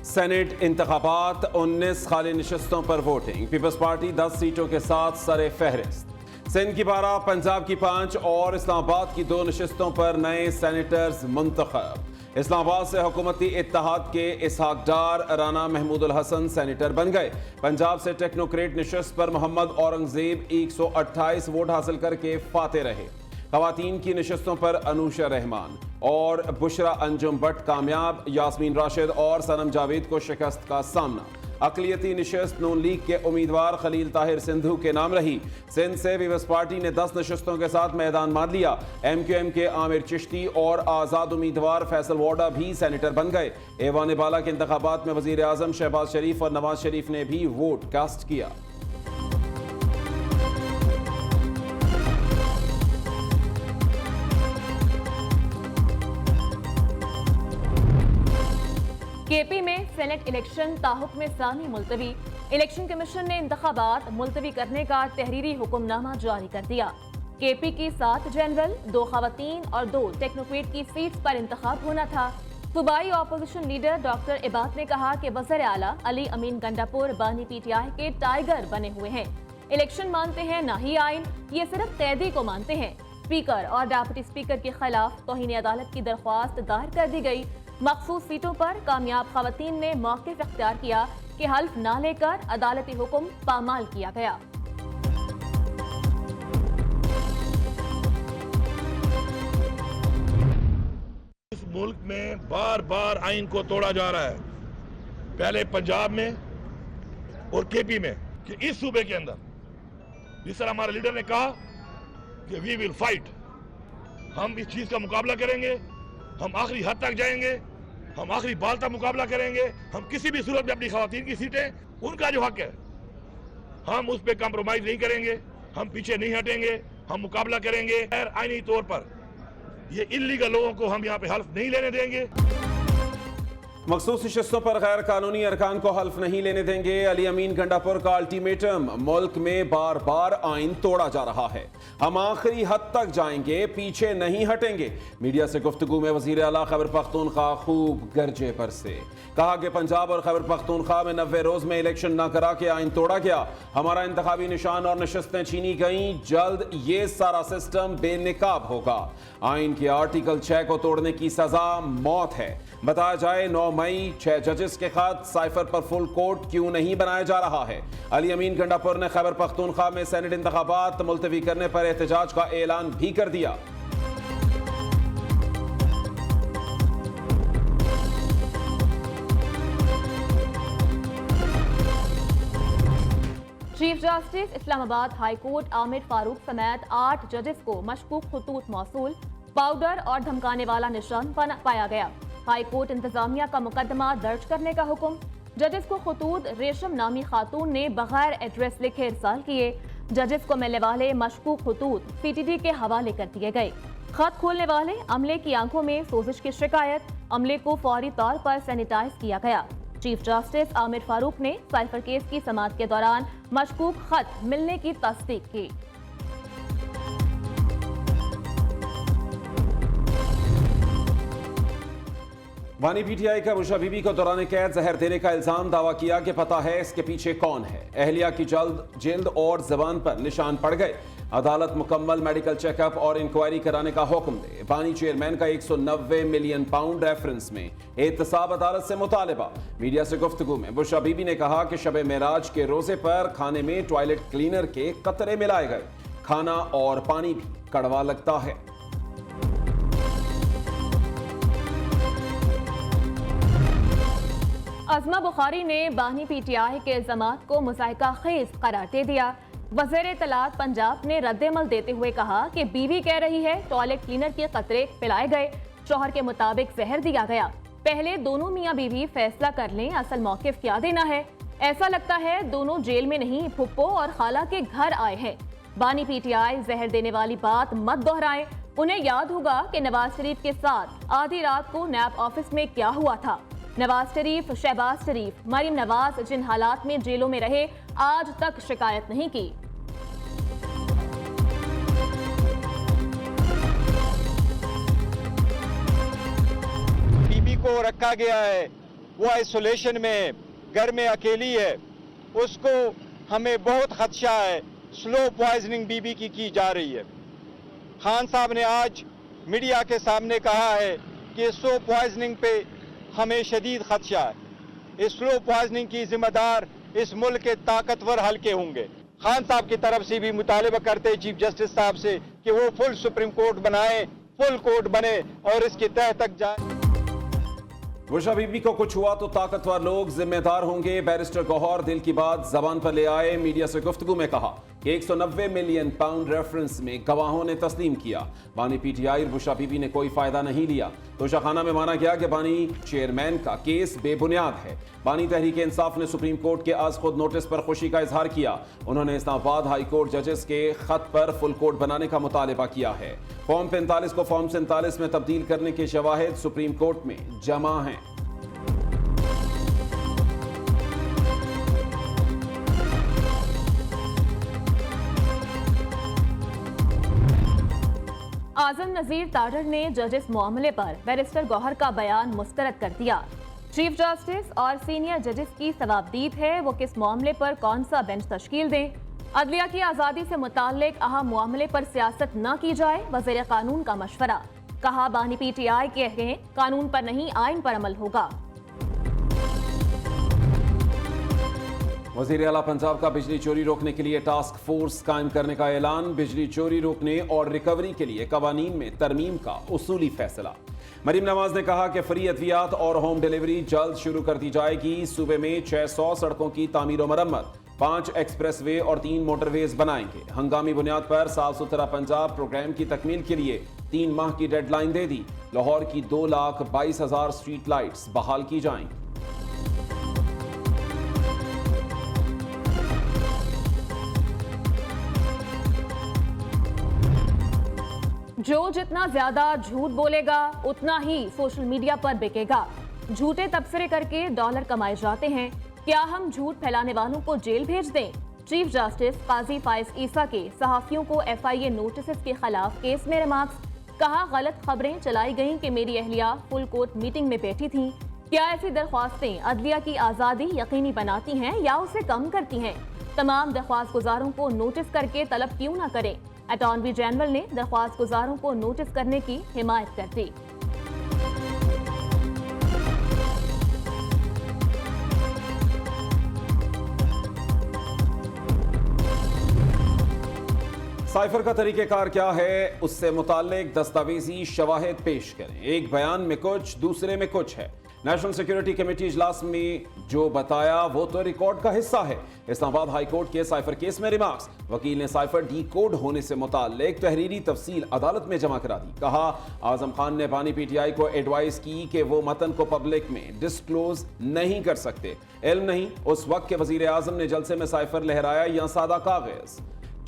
Senate इंतखाबात 19 खाली नशस्तों पर वोटिंग। पीपल्स पार्टी 10 सीटों के साथ सरे फहरिस्त। सिंध की 12, पंजाब की 5 और इस्लामाबाद की 2 नशस्तों पर नए सेनेटर्स मुंतखब। इस्लामाबाद से हुकूमती इत्तेहाद के इसहाक डार राना महमूदुल हसन सेनेटर बन गए। पंजाब से टेक्नोक्रेट नशस्त पर मोहम्मद औरंगजेब 128 वोट हासिल करके फाते रहे। खवातीन की नशस्तों पर अनूशा रहमान और बुशरा अंजुम भट्ट कामयाब। यास्मीन राशिद और सनम जावेद को शिकस्त का सामना। अकलियती नशस्त नून लीग के उम्मीदवार खलील ताहिर सिंधु के नाम रही। सिंध से पीपल्स पार्टी ने 10 नशस्तों के साथ मैदान मान लिया। MQM के आमिर चिश्ती और आज़ाद उम्मीदवार फैसल वाडा भी सेनेटर बन गए। ऐवान बाला के इंतखाबात में वजीर आजम शहबाज शरीफ और नवाज शरीफ ने भी वोट कास्ट किया। केपी में सेनेट इलेक्शन ताहुक्म सानी मुलतवी। इलेक्शन कमीशन ने इंतखाबात मुलतवी करने का तहरीरी हुक्मनामा जारी कर दिया। केपी की 7 जनरल, 2 खवातीन और 2 टेक्नोक्रेट की सीट्स पर इंतखाब होना था। सूबाई अपोजिशन लीडर डॉक्टर इबाद ने कहा कि वज़ीर आला अली अमीन गंडापुर बानी PTI के टाइगर बने हुए हैं। इलेक्शन मानते हैं ना ही आइन, ये सिर्फ कैदी को मानते हैं। स्पीकर और डिप्टी स्पीकर के खिलाफ तौहीन अदालत की दरख्वास्त दायर कर दी गई। मखसूस सीटों पर कामयाब खवातीन ने मौक़िफ़ इख्तियार किया कि हल्फ ना लेकर अदालती हुक्म पामाल किया गया। इस मुल्क में बार बार आइन को तोड़ा जा रहा है, पहले पंजाब में और केपी में, कि इस सूबे के अंदर जिस तरह हमारे लीडर ने कहा कि वी विल फाइट, हम इस चीज का मुकाबला करेंगे, हम आखिरी हद तक जाएंगे, हम आखिरी बाल तक मुकाबला करेंगे। हम किसी भी सूरत में अपनी खवातीन की सीटें, उनका जो हक है, हम उस पर कॉम्प्रोमाइज नहीं करेंगे, हम पीछे नहीं हटेंगे, हम मुकाबला करेंगे। गैर आईनी तौर पर ये इल्लीगल लोगों को हम यहाँ पे हल्फ नहीं लेने देंगे। मखसूस नशस्तों पर गैर कानूनी अरकान को हल्फ नहीं लेने देंगे। अली अमीन गंडापुर का अल्टीमेटम। मुल्क में बार बार आइन तोड़ा जा रहा है, हम आखिरी हद तक जाएंगे, पीछे नहीं हटेंगे। मीडिया से गुफ्तगू में वजीर आला खैबर पख्तूनख्वा खूब गर्जे पर से कहा कि पंजाब और खैबर पख्तूनख्वा में 90 रोज में इलेक्शन न करा के आइन तोड़ा गया। हमारा इंतखाबी निशान और नशस्तें छीनी गईं। जल्द ये सारा सिस्टम बेनिकाब होगा। आइन के आर्टिकल 6 को तोड़ने की सजा मौत है। बताया जाए 9 मई 6 जजेस के खत साइफर पर फुल कोर्ट क्यों नहीं बनाया जा रहा है। अली अमीन गंडापुर ने खैबर पख्तूनख्वा में सेनेट इंतखाबात मुलतवी करने पर एहतजाज का ऐलान भी कर दिया। Chief justice Islamabad high court Aamir Farooq समेत 8 जजेस को मशकूक खतूत मौसूल, पाउडर और धमकाने वाला निशान पाया गया। हाई कोर्ट इंतजामिया का मुकदमा दर्ज करने का हुक्म। जजेस को खतूत रेशम नामी खातून ने बगैर एड्रेस लिखे इरसाल किए। जजेस को मिलने वाले मशकूक खतूत PTD के हवाले कर दिए गए। खत खोलने वाले अमले की आंखों में सोजिश की शिकायत, अमले को फौरी तौर पर सैनिटाइज किया गया। चीफ जस्टिस आमिर फारूक ने साइफर केस की समाअत के दौरान मशकूक खत मिलने की तस्दीक की। बानी PTI का बुशरा बीबी को दौरान कैद जहर देने का इल्जाम, दावा किया कि पता है इसके पीछे कौन है। अहलिया की जिल्द और जबान पर निशान पड़ गए। अदालत मुकम्मल मेडिकल चेकअप और इंक्वायरी कराने का हुक्म दे। बानी चेयरमैन का 190 मिलियन पाउंड रेफरेंस में एहतसाब अदालत से मुतालिबा। मीडिया से गुफ्तगू में बुशरा बीबी ने कहा कि शब मेराज के रोजे पर खाने में टॉयलेट क्लीनर के कतरे मिलाए गए। खाना और पानी भी कड़वा लगता है। अज़मा बुखारी ने बानी PTI के इल्जामात को मुज़ाहिका खेज करार दे दिया। वज़ीर इत्तलात पंजाब ने रद्दमल देते हुए कहा कि बीवी कह रही है टॉयलेट क्लीनर के कतरे पिलाए गए, शौहर के मुताबिक जहर दिया गया। पहले दोनों मियाँ बीवी फैसला कर लें असल मौक़िफ़ क्या देना है। ऐसा लगता है दोनों जेल में नहीं, फुप्पो और खाला के घर आए हैं। बानी PTI जहर देने वाली बात मत दोहराएं। उन्हें याद होगा कि नवाज शरीफ के साथ आधी रात को नैब ऑफिस में क्या हुआ था। नवाज शरीफ, शहबाज शरीफ, मरीम नवाज जिन हालात में जेलों में रहे, आज तक शिकायत नहीं की। बीबी को रखा गया है वो आइसोलेशन में है, घर में अकेली है, उसको हमें बहुत खदशा है। स्लो पॉइजनिंग बीबी की जा रही है। खान साहब ने आज मीडिया के सामने कहा है कि स्लो पॉइजनिंग पे हमें शदीद खदशा है। इस स्लो पॉइजनिंग की जिम्मेदार इस मुल्क के ताकतवर हल्के होंगे। खान साहब की तरफ से भी मुतालिबा करते चीफ जस्टिस साहब से कि वो फुल सुप्रीम कोर्ट बनाए, फुल कोर्ट बने और इसकी तह तक जाए। बुशरा बीबी को कुछ हुआ तो ताकतवर लोग जिम्मेदार होंगे। बैरिस्टर गौहर दिल की बात जबान पर ले आए। मीडिया से गुफ्तगू में कहा कि 190 मिलियन पाउंड रेफरेंस में गवाहों ने तस्लीम किया। बानी पीटीआई और बुशरा बीबी ने कोई फायदा नहीं लिया। तोशाखाना में माना गया कि बानी चेयरमैन का केस बेबुनियाद है। बानी तहरीक इंसाफ ने सुप्रीम कोर्ट के आज खुद नोटिस पर खुशी का इजहार किया। उन्होंने इस्लामाबाद हाई कोर्ट जजेस के खत पर फुल कोर्ट बनाने का मुतालिबा किया है। फॉर्म 45 को फॉर्म 47 में तब्दील करने के शवाहिद सुप्रीम कोर्ट में जमा हैं। आजम नजीर ताडर ने जजेस मामले पर बैरिस्टर गौहर का बयान मुस्तरद कर दिया। चीफ जस्टिस और सीनियर जजेस की सवाबदीद है वो किस मामले पर कौन सा बेंच तश्कील दें। अदलिया की आज़ादी से मुताल्लिक अहम मामले पर सियासत न की जाए, वज़ीर कानून का मशवरा। कहा बानी पीटीआई के हैं कानून पर नहीं आइन पर अमल होगा। वज़ीर आला पंजाब का बिजली चोरी रोकने के लिए टास्क फोर्स कायम करने का ऐलान। बिजली चोरी रोकने और रिकवरी के लिए कवानीन में तरमीम का उसूली फैसला। मरीम नवाज ने कहा कि फ्री अद्वियात और होम डिलीवरी जल्द शुरू कर दी जाएगी। सूबे में 600 सड़कों की तामीर और मरम्मत, 5 एक्सप्रेस वे और 3 मोटरवेज बनाएंगे। हंगामी बुनियाद पर साफ सुथरा पंजाब प्रोग्राम की तकमील के लिए 3 माह की डेडलाइन दे दी। लाहौर की 2,22,000 स्ट्रीट लाइट्स बहाल की जाएंगी। जो जितना ज्यादा झूठ बोलेगा उतना ही सोशल मीडिया पर बिकेगा। झूठे तबसरे करके डॉलर कमाए जाते हैं। क्या हम झूठ फैलाने वालों को जेल भेज दें? चीफ जस्टिस काजी फाइज ईसा के सहाफियों को FIA नोटिस के खिलाफ केस में रिमार्क्स। कहा गलत खबरें चलाई गईं कि मेरी अहलिया फुल कोर्ट मीटिंग में बैठी थी। क्या ऐसी दरख्वास्तें अदलिया की आज़ादी यकीनी बनाती हैं या उसे कम करती हैं? तमाम दरख्वास्त गुजारों को नोटिस करके तलब क्यों न करें? अटॉर्नी जनरल ने दरख्वास्त गुजारों को नोटिस करने की हिमायत कर दी। साइफर का तरीक़ेकार क्या है, उससे मुताल्लिक दस्तावेजी शवाहिद पेश करें। एक बयान में कुछ, दूसरे में कुछ है। नेशनल सिक्योरिटी कमेटी इजलास में जो बताया वो तो रिकॉर्ड का हिस्सा है। इस्लामाबाद हाई कोर्ट के साइफर केस में रिमार्क्स। वकील ने साइफर डी कोड होने से मुताल्लिक तहरीरी तफसील अदालत में जमा करा दी। कहा आजम खान ने बानी पीटीआई को एडवाइस की कि वो मतन को पब्लिक में डिस्क्लोज नहीं कर सकते। इल्म नहीं उस वक्त के वजीर आजम ने जलसे में साइफर लहराया या सादा कागज।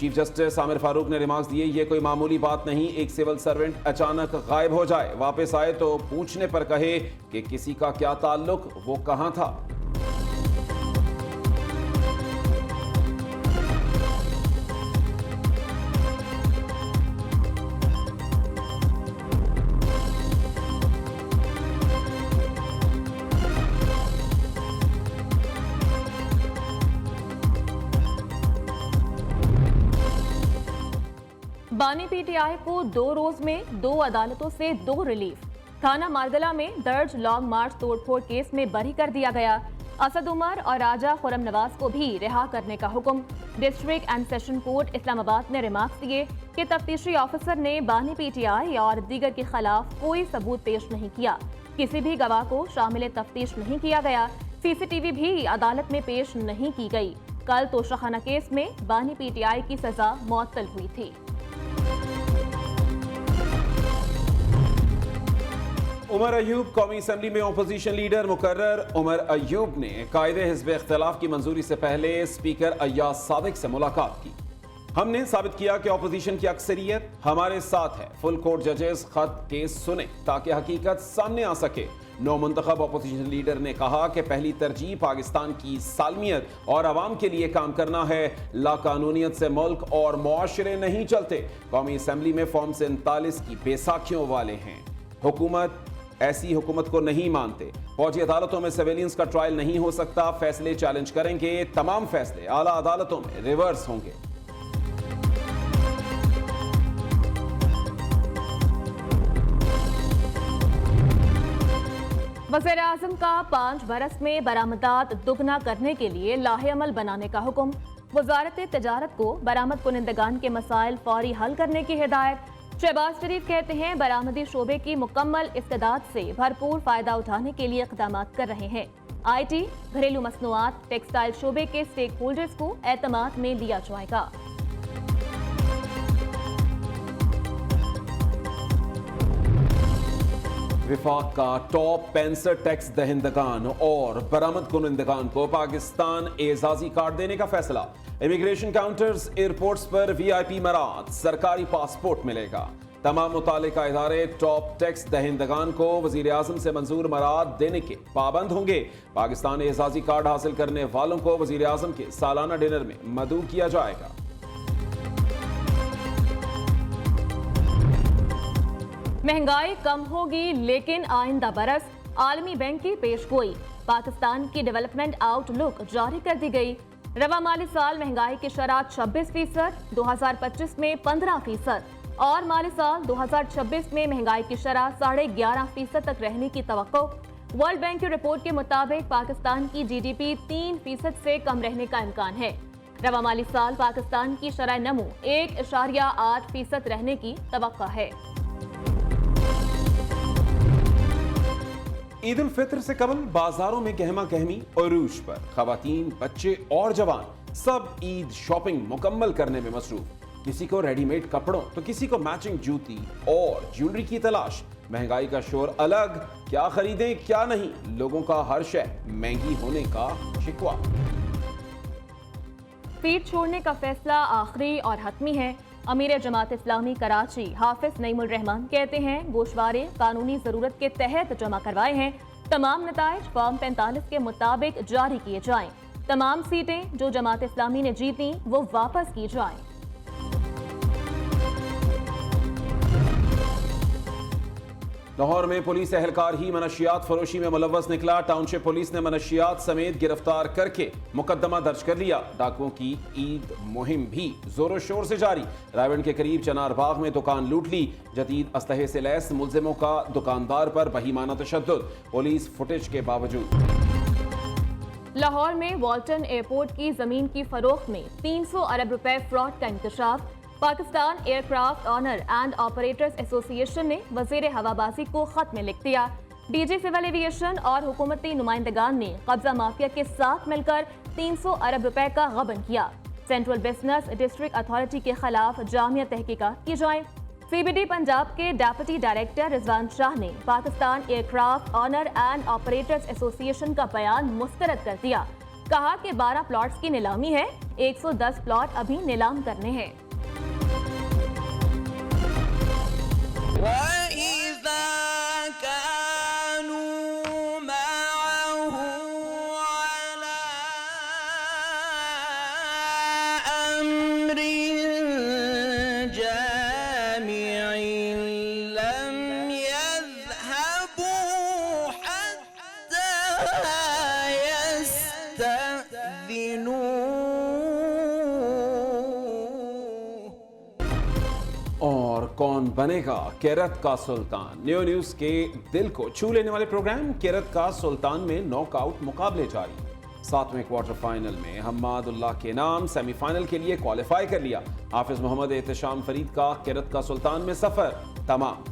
चीफ जस्टिस आमिर फारूक ने रिमार्क्स दिए, ये कोई मामूली बात नहीं। एक सिविल सर्वेंट अचानक गायब हो जाए, वापस आए तो पूछने पर कहे कि किसी का क्या ताल्लुक, वो कहां था। बानी पीटीआई को 2 रोज में 2 अदालतों से 2 रिलीफ। थाना मारदला में दर्ज लॉन्ग मार्च तोड़फोड़ केस में बरी कर दिया गया। असद उमर और राजा खुरम नवाज को भी रिहा करने का हुक्म। District and session court Islamabad ने रिमार्क्स दिए कि तफ्तीशी ऑफिसर ने बानी पीटीआई और दीगर के खिलाफ कोई सबूत पेश नहीं किया। किसी भी गवाह को शामिल तफ्तीश नहीं किया गया। CCTV भी अदालत में पेश नहीं की गई। कल तोशाखाना केस में बानी पीटीआई की सजा मुअत्तल हुई थी। उमर अयूब कौमी असम्बली में अपोजिशन लीडर मुकर्रर। उमर अयूब ने कायदे हिज़्ब इख्तिलाफ की मंजूरी से पहले स्पीकर अय्याज सादिक से मुलाकात की। हमने साबित किया कि अपोजिशन की अक्सरियत हमारे साथ है। फुल कोर्ट जजेस खत केस सुने ताकि हकीकत सामने आ सके। नौ मुंतखब अपोजिशन लीडर ने कहा कि पहली तरजीह पाकिस्तान की सालमियत और आवाम के लिए काम करना है। लाकानूनियत से मुल्क और मुआशरे नहीं चलते। कौमी असम्बली में फॉर्म 47 की बेसाखियों वाले हैं। हुकूमत ऐसी हुकूमत को नहीं मानते। फौजी अदालतों में सिविलियंस का ट्रायल नहीं हो सकता, फैसले चैलेंज करेंगे। तमाम फैसले आला अदालतों में रिवर्स होंगे। वज़ीर-ए-आज़म का 5 बरस में बरामदात दुगना करने के लिए लाहे-अमल बनाने का हुक्म। वज़ारत तिजारत को बरामद कुनिंदगान के मसाइल फौरी हल करने की हिदायत। शहबाज शरीफ कहते हैं बरामदी शोबे की मुकम्मल इस्तेदाद से भरपूर फायदा उठाने के लिए इक़दाम कर रहे हैं। IT, घरेलू मसनूआत, टेक्सटाइल शोबे के स्टेक होल्डर्स को एतमाद में लिया जाएगा। विफाक का टॉप 65 टैक्स दहिंदगान और बरामद कुनिंदगान को पाकिस्तान एजाजी कार्ड देने का फैसला। इमिग्रेशन काउंटर्स, एयरपोर्ट्स पर VIP मराद, सरकारी पासपोर्ट मिलेगा। तमाम मुतालिका इदारे टॉप टैक्स दहिंदगान को वज़ीर-ए-आज़म से मंजूर मराद देने के पाबंद होंगे। पाकिस्तान एजाजी कार्ड हासिल करने वालों को वज़ीर-ए-आज़म के सालाना डिनर में मदऊ किया जाएगा। महंगाई कम होगी लेकिन आइंदा बरस, आलमी बैंक की पेशगोई। पाकिस्तान की डेवलपमेंट आउटलुक जारी कर दी गई। रवा माली साल महंगाई की शरह 26%, 2025 में 15% और माली साल 2026 में महंगाई की शरह 11.5% तक रहने की तवक्को। वर्ल्ड बैंक की रिपोर्ट के मुताबिक पाकिस्तान की GDP 3% से कम रहने का इम्कान है। रवा माली साल पाकिस्तान की शरह नमू 1.8% रहने की तवक्को है। ईद उल फित्र से कबल बाजारों में गहमा गहमी उरूज पर खवातीन, बच्चे और जवान सब ईद शॉपिंग मुकम्मल करने में मसरूफ। किसी को रेडीमेड कपड़ों तो किसी को मैचिंग जूती और ज्वेलरी की तलाश। महंगाई का शोर अलग, क्या खरीदें क्या नहीं, लोगों का हर शय महंगी होने का शिकवा। पीठ छोड़ने का फैसला आखिरी और हतमी है। अमीर जमात इस्लामी कराची हाफिज नईमुल रहमान कहते हैं गोशवारे कानूनी जरूरत के तहत जमा करवाए हैं। तमाम नताइज फॉर्म 45 के मुताबिक जारी किए जाएं। तमाम सीटें जो जमात इस्लामी ने जीती वो वापस की जाएं। लाहौर में पुलिस एहलकार ही मनशियात फरोशी में मुलव्वस निकला। टाउनशिप पुलिस ने मनशियात समेत गिरफ्तार करके मुकदमा दर्ज कर लिया। डाकुओं की ईद मुहिम भी जोरों शोर से जारी। रायवंड के करीब चनार बाग में दुकान लूट ली। जदीद अस्तहे से लैस मुलजिमों का दुकानदार पर बहीमाना तशद्दुद, पुलिस फुटेज के बावजूद। लाहौर में वॉल्टन एयरपोर्ट की जमीन की फरोख्त में 300 अरब रुपए फ्रॉड का इंकशाफ। Pakistan aircraft owner and operators association ने वजीर हवाबाजी को खत में लिख दिया। DG सिविल एविएशन और हुकूमती नुमाइंदगान ने कब्जा माफिया के साथ मिलकर 300 अरब रुपए का गबन किया। सेंट्रल बिजनेस डिस्ट्रिक्ट अथॉरिटी के खिलाफ जामिया तहकीकात की जाए। CBD पंजाब के डेप्यूटी डायरेक्टर रिजवान शाह ने Pakistan aircraft owner and operators association का बयान मुस्तरद कर दिया। कहा कि 12 प्लॉट्स की नीलामी है, 110 प्लॉट अभी नीलाम करने हैं। और कौन बनेगा केरत का सुल्तान? न्यू न्यूज के दिल को छू लेने वाले प्रोग्राम केरत का सुल्तान में नॉकआउट मुकाबले जारी। 7वें क्वार्टर फाइनल में हम्मादुल्लाह के नाम सेमीफाइनल के लिए क्वालिफाई कर लिया। हाफिज मोहम्मद एहतशाम फरीद का केरत का सुल्तान में सफर तमाम।